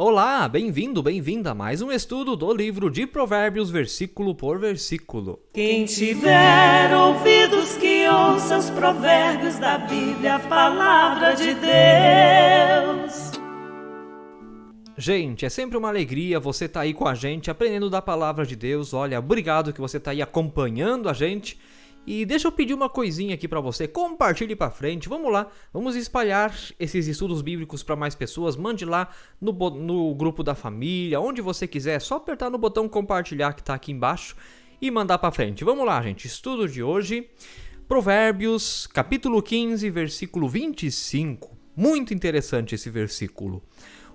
Olá, bem-vindo, bem-vinda a mais um estudo do livro de Provérbios, versículo por versículo. Quem tiver ouvidos que ouça os provérbios da Bíblia, a palavra de Deus. Gente, é sempre uma alegria você estar aí com a gente, aprendendo da palavra de Deus. Olha, obrigado que você está aí acompanhando a gente. E deixa eu pedir uma coisinha aqui para você, compartilhe para frente, vamos lá, vamos espalhar esses estudos bíblicos para mais pessoas, mande lá no grupo da família, onde você quiser, é só apertar no botão compartilhar que está aqui embaixo e mandar para frente. Vamos lá, gente, estudo de hoje, Provérbios, capítulo 15, versículo 25, muito interessante esse versículo.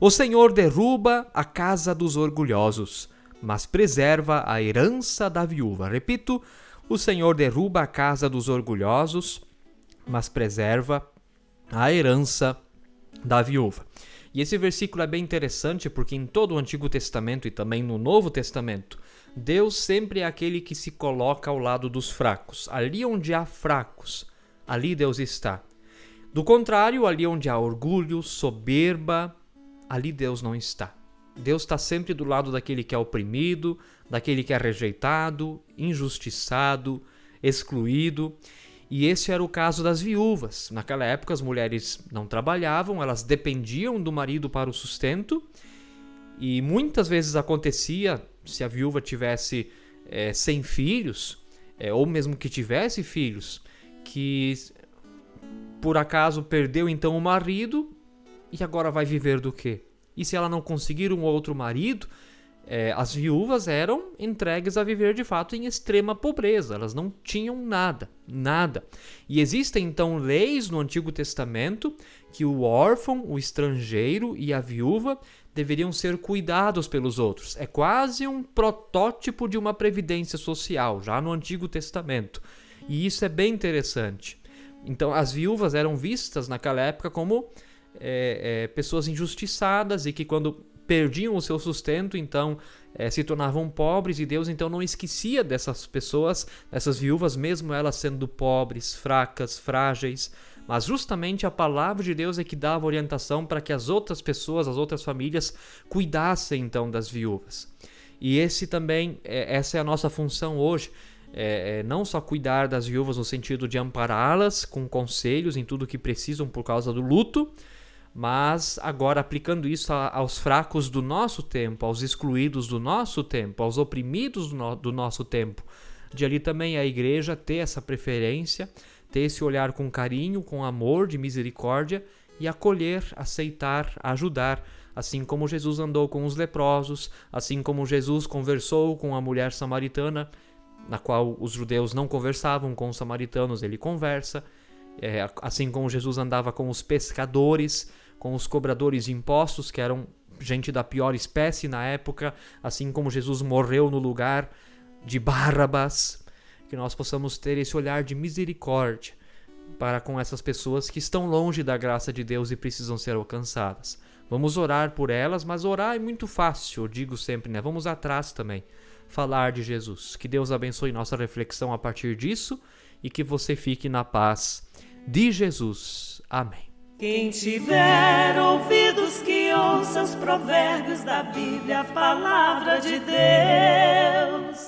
O Senhor derruba a casa dos orgulhosos, mas preserva a herança da viúva. Repito, o Senhor derruba a casa dos orgulhosos, mas preserva a herança da viúva. E esse versículo é bem interessante porque em todo o Antigo Testamento e também no Novo Testamento, Deus sempre é aquele que se coloca ao lado dos fracos. Ali onde há fracos, ali Deus está. Do contrário, ali onde há orgulho, soberba, ali Deus não está. Deus está sempre do lado daquele que é oprimido, daquele que é rejeitado, injustiçado, excluído. E esse era o caso das viúvas. Naquela época as mulheres não trabalhavam, elas dependiam do marido para o sustento. E muitas vezes acontecia, se a viúva tivesse sem filhos, ou mesmo que tivesse filhos, que por acaso perdeu então o marido e agora vai viver do quê? E se ela não conseguir um outro marido, as viúvas eram entregues a viver de fato em extrema pobreza. Elas não tinham nada, nada. E existem então leis no Antigo Testamento que o órfão, o estrangeiro e a viúva deveriam ser cuidados pelos outros. É quase um protótipo de uma previdência social, já no Antigo Testamento. E isso é bem interessante. Então as viúvas eram vistas naquela época como pessoas injustiçadas e que quando perdiam o seu sustento, então se tornavam pobres, e Deus então não esquecia dessas pessoas, dessas viúvas, mesmo elas sendo pobres, fracas, frágeis, mas justamente a palavra de Deus é que dava orientação para que as outras pessoas, as outras famílias cuidassem então das viúvas. E essa é a nossa função hoje, não só cuidar das viúvas no sentido de ampará-las com conselhos em tudo que precisam por causa do luto, mas agora aplicando isso aos fracos do nosso tempo, aos excluídos do nosso tempo, aos oprimidos do nosso tempo. De ali também a igreja ter essa preferência, ter esse olhar com carinho, com amor, de misericórdia e acolher, aceitar, ajudar, assim como Jesus andou com os leprosos, assim como Jesus conversou com a mulher samaritana, na qual os judeus não conversavam com os samaritanos, ele conversa, assim como Jesus andava com os pescadores, com os cobradores de impostos, que eram gente da pior espécie na época, assim como Jesus morreu no lugar de Barrabás, que nós possamos ter esse olhar de misericórdia para com essas pessoas que estão longe da graça de Deus e precisam ser alcançadas. Vamos orar por elas, mas orar é muito fácil, eu digo sempre, né? Vamos atrás também, falar de Jesus. Que Deus abençoe nossa reflexão a partir disso e que você fique na paz de Jesus. Amém. Quem tiver ouvidos que ouça os provérbios da Bíblia, a palavra de Deus.